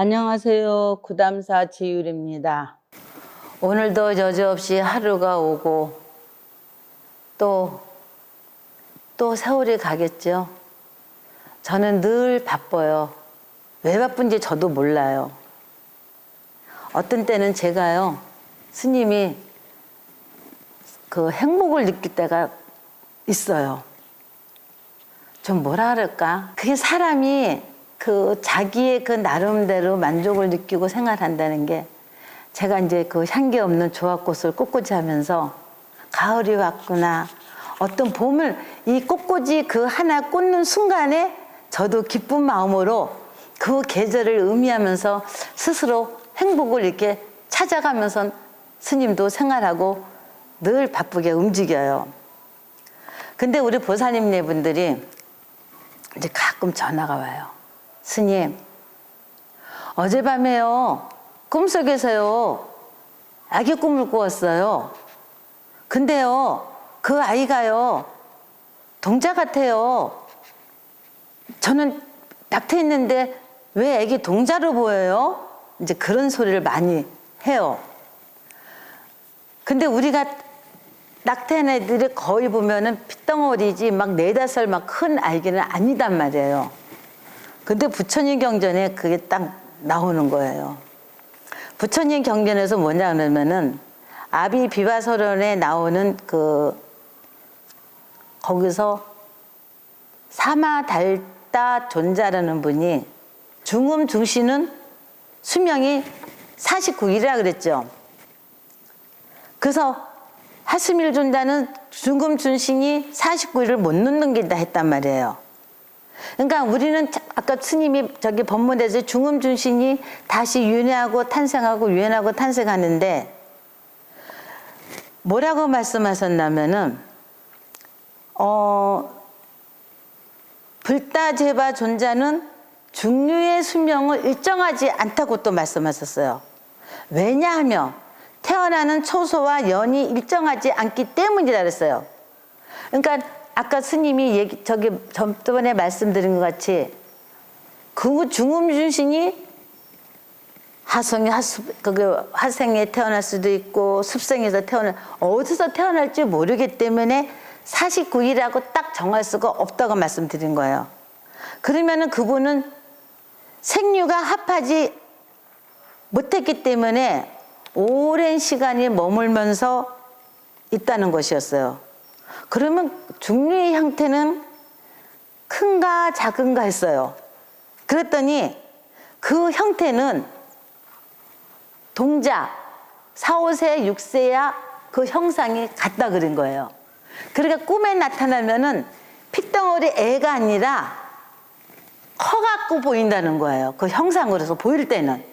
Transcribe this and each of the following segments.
안녕하세요. 구담사 지율입니다. 오늘도 여지없이 하루가 오고 또 세월이 가겠죠. 저는 늘 바빠요. 왜 바쁜지 저도 몰라요. 어떤 때는 제가요, 스님이 그 행복을 느낄 때가 있어요. 좀 뭐라 그럴까? 그게 사람이 그 자기의 그 나름대로 만족을 느끼고 생활한다는 게, 제가 이제 그 향기 없는 조합꽃을 꽃꽂이 하면서 가을이 왔구나, 어떤 봄을, 이 꽃꽂이 그 하나 꽂는 순간에 저도 기쁜 마음으로 그 계절을 의미하면서 스스로 행복을 이렇게 찾아가면서 스님도 생활하고 늘 바쁘게 움직여요. 근데 우리 보살님네 분들이 이제 가끔 전화가 와요. 스님, 어젯밤에요, 꿈속에서요, 아기 꿈을 꾸었어요. 근데요, 그 아이가요, 동자 같아요. 저는 낙태했는데 왜 아기 동자로 보여요? 이제 그런 소리를 많이 해요. 근데 우리가 낙태한 애들이 거의 보면은 핏덩어리지 막 4~5살 막 큰 아기는 아니단 말이에요. 근데 부처님 경전에 그게 딱 나오는 거예요. 부처님 경전에서 뭐냐 그러면은 아비비화서론에 나오는 거기서 사마달다 존자라는 분이 중음중신은 수명이 49일이라 그랬죠. 그래서 하스밀 존자는 중음중신이 49일을 못 넘는다 했단 말이에요. 그러니까 우리는 아까 스님이 저기 법문에서 중음중신이 다시 윤회하고 탄생하고 유현하고 탄생하는데 뭐라고 말씀하셨냐면은 불다제바 존자는 중류의 수명을 일정하지 않다고 또 말씀하셨어요. 왜냐하면 태어나는 초소와 연이 일정하지 않기 때문이라 그랬어요. 그러니까 아까 스님이 저기 저번에 말씀드린 것 같이 그 중음중신이 화생에 태어날 수도 있고 습생에서 어디서 태어날지 모르기 때문에 49일이라고 딱 정할 수가 없다고 말씀드린 거예요. 그러면은 그분은 생류가 합하지 못했기 때문에 오랜 시간이 머물면서 있다는 것이었어요. 그러면 중류의 형태는 큰가 작은가 했어요. 그랬더니 그 형태는 동자 4, 5세, 6세야 그 형상이 같다 그런 거예요. 그러니까 꿈에 나타나면은 핏덩어리 애가 아니라 커갖고 보인다는 거예요. 그 형상으로서 보일 때는,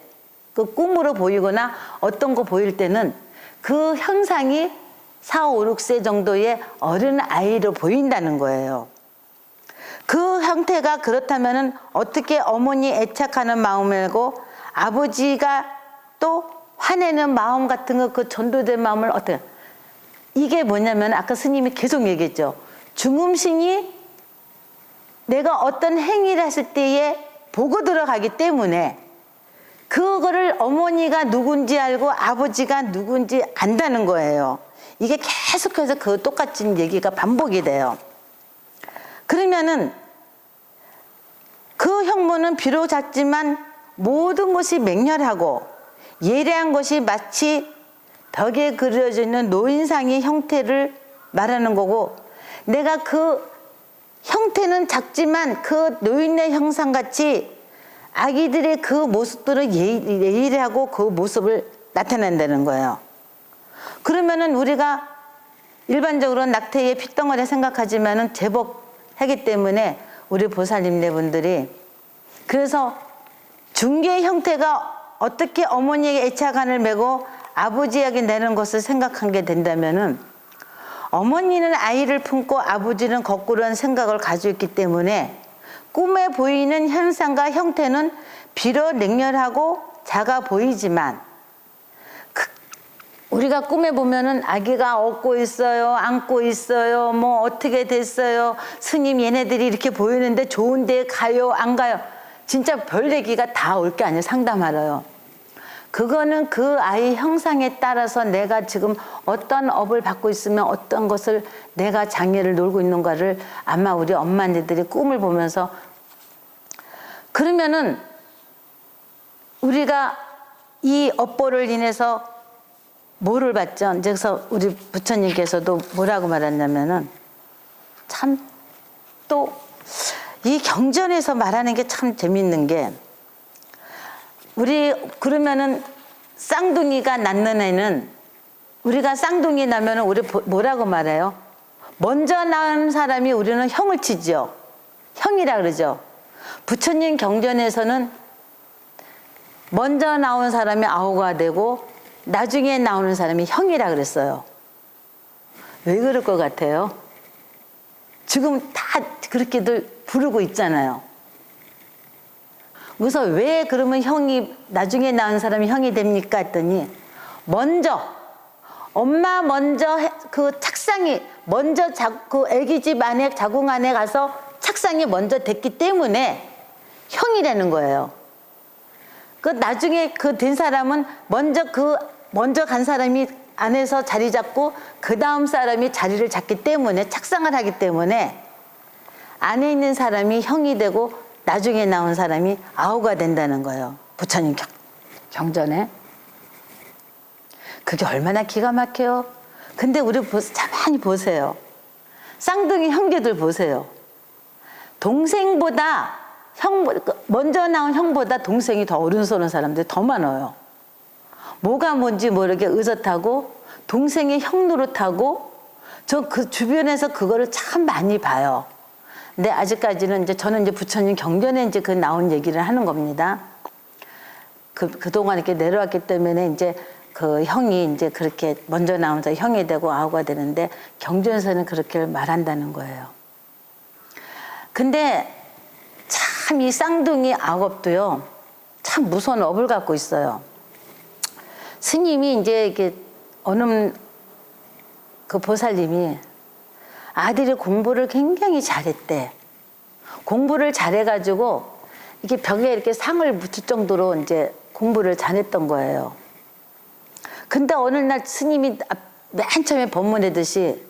그 꿈으로 보이거나 어떤 거 보일 때는 그 형상이 4, 5, 6세 정도의 어린 아이로 보인다는 거예요. 그 형태가 그렇다면은 어떻게 어머니 애착하는 마음이고 아버지가 또 화내는 마음 같은 거, 그 전도된 마음을 어떻게, 이게 뭐냐면 아까 스님이 계속 얘기했죠. 중음신이 내가 어떤 행위를 했을 때에 보고 들어가기 때문에 그거를 어머니가 누군지 알고 아버지가 누군지 안다는 거예요. 이게 계속해서 그 똑같은 얘기가 반복이 돼요. 그러면은 그 형모는 비록 작지만 모든 것이 맹렬하고 예리한 것이 마치 벽에 그려져 있는 노인상의 형태를 말하는 거고, 내가 그 형태는 작지만 그 노인의 형상같이 아기들의 그 모습들은 예리하고 그 모습을 나타낸다는 거예요. 그러면은 우리가 일반적으로 낙태의 핏덩어리 생각하지만은 제법 하기 때문에 우리 보살님네 분들이, 그래서 중개의 형태가 어떻게 어머니에게 애착안을 메고 아버지에게 내는 것을 생각하게 된다면은, 어머니는 아이를 품고 아버지는 거꾸로한 생각을 가지고 있기 때문에 꿈에 보이는 현상과 형태는 비록 냉렬하고 작아 보이지만, 우리가 꿈에 보면은 아기가 업고 있어요, 안고 있어요, 뭐 어떻게 됐어요, 스님 얘네들이 이렇게 보이는데 좋은 데 가요, 안 가요, 진짜 별 얘기가 다 올 게 아니에요. 상담하러요. 그거는 그 아이 형상에 따라서 내가 지금 어떤 업을 받고 있으면 어떤 것을 내가 장애를 놀고 있는가를 아마 우리 엄마들이 꿈을 보면서 그러면은 우리가 이 업보를 인해서 뭐를 받죠? 그래서 우리 부처님께서도 뭐라고 말했냐면은 참 또 이 경전에서 말하는 게 참 재밌는 게 우리 그러면은 쌍둥이가 낳는 애는 우리가 쌍둥이 나면은 우리 뭐라고 말해요? 먼저 낳은 사람이 우리는 형을 치죠. 형이라 그러죠. 부처님 경전에서는 먼저 나온 사람이 아우가 되고 나중에 나오는 사람이 형이라 그랬어요. 왜 그럴 것 같아요? 지금 다 그렇게들 부르고 있잖아요. 그래서 왜 그러면 형이 나중에 낳은 사람이 형이 됩니까 했더니 먼저 엄마 먼저 그 착상이 먼저 그 애기 집 안에 자궁 안에 가서 착상이 먼저 됐기 때문에 형이라는 거예요. 그 나중에 그 된 사람은 먼저 간 사람이 안에서 자리 잡고 그 다음 사람이 자리를 잡기 때문에 착상을 하기 때문에 안에 있는 사람이 형이 되고 나중에 나온 사람이 아우가 된다는 거예요. 부처님 경전에. 그게 얼마나 기가 막혀요. 근데 우리 가만히 보세요. 쌍둥이 형제들 보세요. 동생보다 먼저 나온 형보다 동생이 더 어른스러운 사람들이 더 많아요. 뭐가 뭔지 모르게 의젓하고 동생이 형 노릇하고 저 그 주변에서 그거를 참 많이 봐요. 근데 아직까지는 저는 부처님 경전에 그 나온 얘기를 하는 겁니다. 그동안 이렇게 내려왔기 때문에 그 형이 그렇게 먼저 나오면서 형이 되고 아우가 되는데 경전에서는 그렇게 말한다는 거예요. 근데 참 이 쌍둥이 악업도요, 참 무서운 업을 갖고 있어요. 스님이 이렇게 어느 그 보살님이 아들이 공부를 굉장히 잘했대. 공부를 잘해가지고 이렇게 벽에 이렇게 상을 붙일 정도로 공부를 잘했던 거예요. 근데 어느 날 스님이 맨 처음에 법문하듯이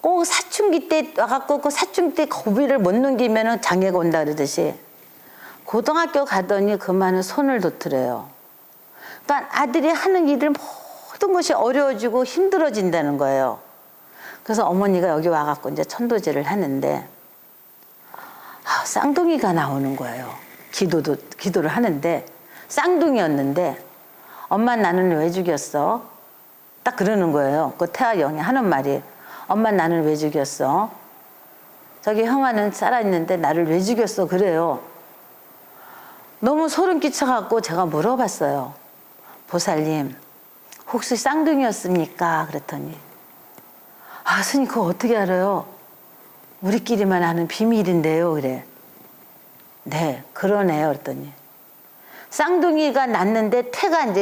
꼭 사춘기 때 와갖고 그 사춘기 때 고비를 못 넘기면은 장애가 온다 그러듯이 고등학교 가더니 그만은 손을 놓더래요. 그러니까 아들이 하는 일을 모든 것이 어려워지고 힘들어진다는 거예요. 그래서 어머니가 여기 와갖고 천도제를 하는데 쌍둥이가 나오는 거예요. 기도를 하는데 쌍둥이였는데 엄마 나는 왜 죽였어? 딱 그러는 거예요. 그 태아영이 하는 말이 엄마 나는 왜 죽였어? 저기 형아는 살아있는데 나를 왜 죽였어? 그래요. 너무 소름 끼쳐갖고 제가 물어봤어요. 보살님 혹시 쌍둥이였습니까? 그랬더니 스님 그거 어떻게 알아요? 우리끼리만 아는 비밀인데요. 그래. 네 그러네요. 그랬더니 쌍둥이가 낳는데 태가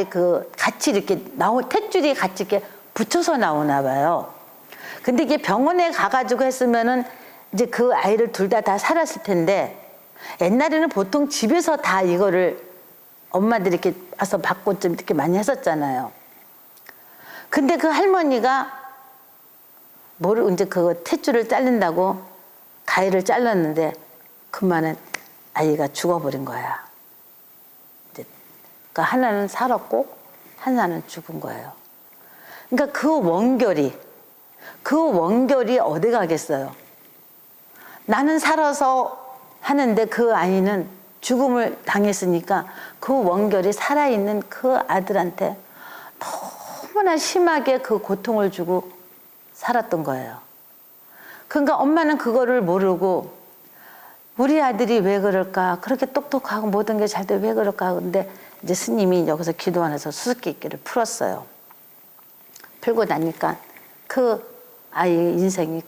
같이 이렇게 탯줄이 같이 이렇게 붙여서 나오나 봐요. 근데 이게 병원에 가가지고 했으면은 그 아이를 둘 다 살았을 텐데 옛날에는 보통 집에서 다 이거를 엄마들이 이렇게 와서 받고 좀 이렇게 많이 했었잖아요. 근데 그 할머니가 그 탯줄을 자른다고 가위를 잘랐는데 그만은 아이가 죽어버린 거야. 그러니까 하나는 살았고 하나는 죽은 거예요. 그러니까 그 원결이 어디 가겠어요? 나는 살아서 하는데 그 아이는 죽음을 당했으니까 그 원결이 살아있는 그 아들한테 너무나 심하게 그 고통을 주고 살았던 거예요. 그러니까 엄마는 그거를 모르고 우리 아들이 왜 그럴까? 그렇게 똑똑하고 모든 게 잘 돼 왜 그럴까? 근데 스님이 여기서 기도 안에서 수수께끼를 풀었어요. 풀고 나니까 그 아이 인생이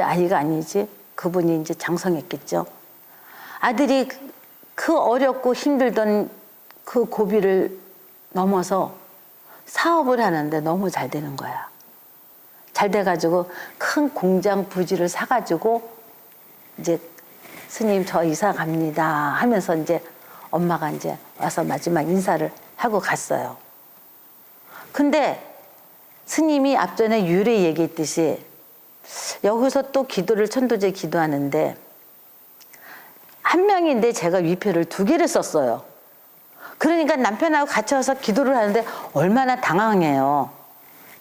아이가 아니지 그분이 장성했겠죠. 아들이 그 어렵고 힘들던 그 고비를 넘어서 사업을 하는데 너무 잘 되는 거야. 잘 돼가지고 큰 공장 부지를 사가지고 스님 저 이사 갑니다 하면서 이제 엄마가 이제 와서 마지막 인사를 하고 갔어요. 근데 스님이 앞전에 유래 얘기했듯이 여기서 또 기도를 천도제 기도하는데 한 명인데 제가 위표를 2개를 썼어요. 그러니까 남편하고 같이 와서 기도를 하는데 얼마나 당황해요.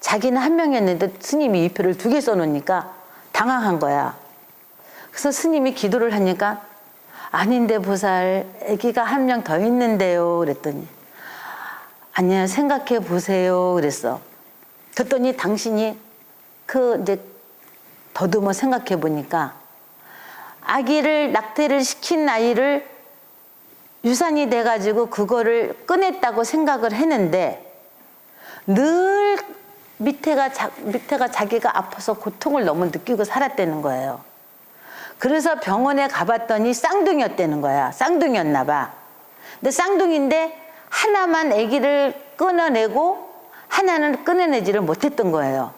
자기는 한 명이었는데 스님이 위표를 2개 써놓으니까 당황한 거야. 그래서 스님이 기도를 하니까 아닌데 보살 아기가 한 명 더 있는데요 그랬더니 아니요 생각해 보세요 그랬어. 그랬더니 당신이 이제 더듬어 생각해 보니까 아기를 낙태를 시킨 아이를 유산이 돼가지고 그거를 꺼냈다고 생각을 했는데 늘 밑에가 자기가 아파서 고통을 너무 느끼고 살았다는 거예요. 그래서 병원에 가봤더니 쌍둥이였다는 거야. 쌍둥이였나 봐. 근데 쌍둥이인데 하나만 아기를 끊어내고 하나는 끊어내지를 못했던 거예요.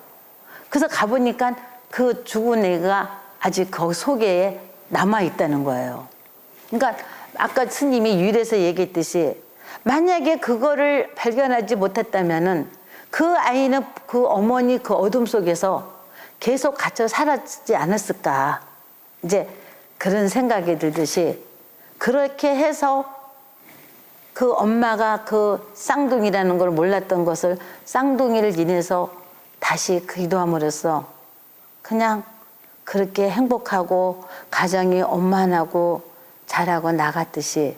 그래서 가보니까 그 죽은 애가 아직 그 속에 남아있다는 거예요. 그러니까 아까 스님이 유래에서 얘기했듯이 만약에 그거를 발견하지 못했다면은 그 아이는 그 어머니 그 어둠 속에서 계속 갇혀 살았지 않았을까. 이제 그런 생각이 들듯이 그렇게 해서 그 엄마가 그 쌍둥이라는 걸 몰랐던 것을 쌍둥이를 인해서 다시 기도함으로써 그냥 그렇게 행복하고 가정이 원만하고 잘하고 나갔듯이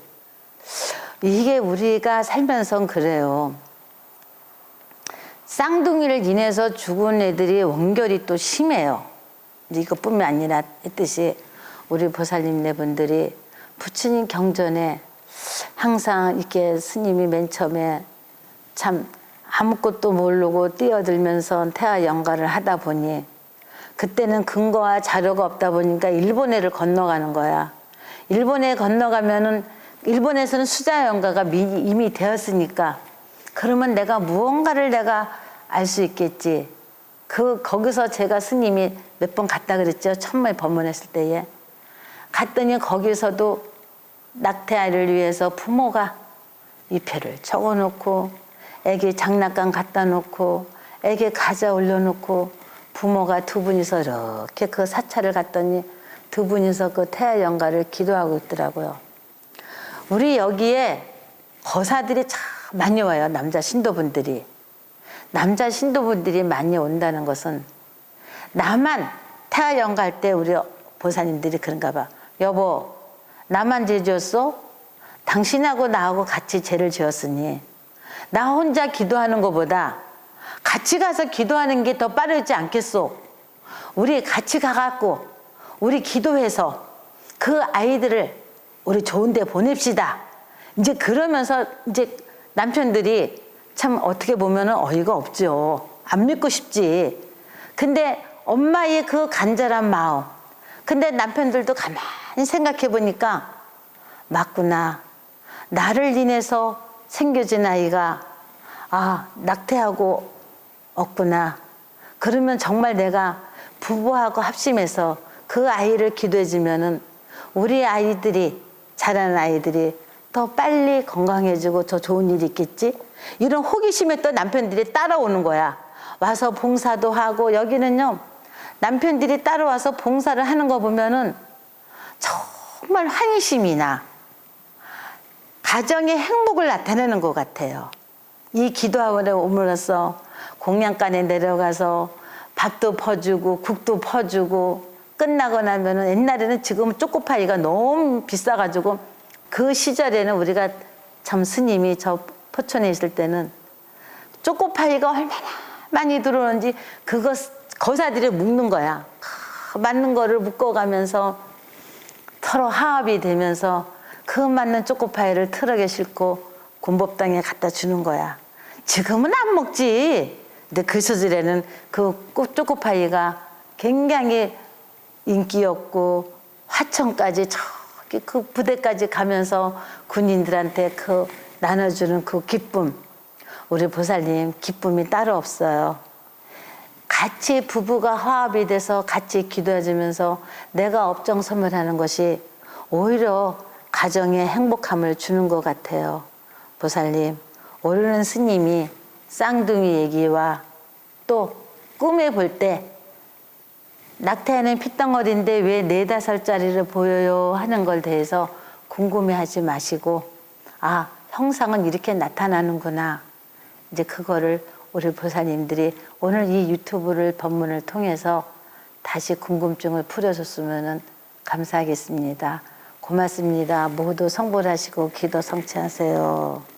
이게 우리가 살면서 그래요. 쌍둥이를 인해서 죽은 애들이 원결이 또 심해요. 이것뿐만 아니라 했듯이 우리 보살님네 분들이 부처님 경전에 항상 이렇게 스님이 맨 처음에 참 아무것도 모르고 뛰어들면서 태아 연가를 하다 보니 그때는 근거와 자료가 없다 보니까 일본해를 건너가는 거야. 일본에 건너가면은 일본에서는 수자 연가가 이미 되었으니까 그러면 내가 무언가를 내가 알 수 있겠지. 거기서 제가 스님이 몇 번 갔다 그랬죠. 처음에 법문했을 때에. 갔더니 거기서도 낙태아이를 위해서 부모가 위표를 적어놓고 애기 장난감 갖다 놓고 애기 과자 올려놓고 부모가 2분이서 이렇게 그 사찰을 갔더니 2분이서 그 태아 연가를 기도하고 있더라고요. 우리 여기에 거사들이 참 많이 와요. 남자 신도분들이. 남자 신도분들이 많이 온다는 것은 나만 태아 연가할 때 우리 보사님들이 그런가 봐. 여보 나만 죄 지었어? 당신하고 나하고 같이 죄를 지었으니 나 혼자 기도하는 것보다 같이 가서 기도하는 게 더 빠르지 않겠소? 우리 같이 가갖고 우리 기도해서 그 아이들을 우리 좋은 데 보냅시다. 이제 그러면서 이제 남편들이 참 어떻게 보면은 어이가 없죠. 안 믿고 싶지. 근데 엄마의 그 간절한 마음. 근데 남편들도 가만히 생각해 보니까 맞구나. 나를 인해서 생겨진 아이가 낙태하고 없구나. 그러면 정말 내가 부부하고 합심해서 그 아이를 기도해 주면은 우리 아이들이 자라는 아이들이 더 빨리 건강해지고 더 좋은 일이 있겠지. 이런 호기심에 또 남편들이 따라오는 거야. 와서 봉사도 하고 여기는요 남편들이 따라와서 봉사를 하는 거 보면은 정말 환희심이 나. 가정의 행복을 나타내는 것 같아요. 이 기도학원에 오므로써 공양간에 내려가서 밥도 퍼주고 국도 퍼주고 끝나고 나면은 옛날에는 지금은 초코파이가 너무 비싸가지고 그 시절에는 우리가 참 스님이 저 포천에 있을 때는 초코파이가 얼마나 많이 들어오는지 그거 거사들이 묶는 거야. 맞는 거를 묶어가면서 서로 화합이 되면서 그 맞는 초코파이를 트럭에 싣고 군법당에 갖다 주는 거야. 지금은 안 먹지. 근데 그 시절에는 그 초코파이가 굉장히 인기였고 화천까지 저기 그 부대까지 가면서 군인들한테 그 나눠주는 그 기쁨. 우리 보살님 기쁨이 따로 없어요. 같이 부부가 화합이 돼서 같이 기도해주면서 내가 업정섬을하는 것이 오히려 가정에 행복함을 주는 것 같아요. 보살님, 오르는 스님이 쌍둥이 얘기와 또 꿈에 볼 때 낙타에는 핏덩어리인데 왜 4~5살짜리를 보여요 하는 걸 대해서 궁금해하지 마시고 아, 형상은 이렇게 나타나는구나. 이제 그거를 우리 보살님들이 오늘 이 유튜브를 법문을 통해서 다시 궁금증을 풀어줬으면 감사하겠습니다. 고맙습니다. 모두 성불하시고 기도 성취하세요.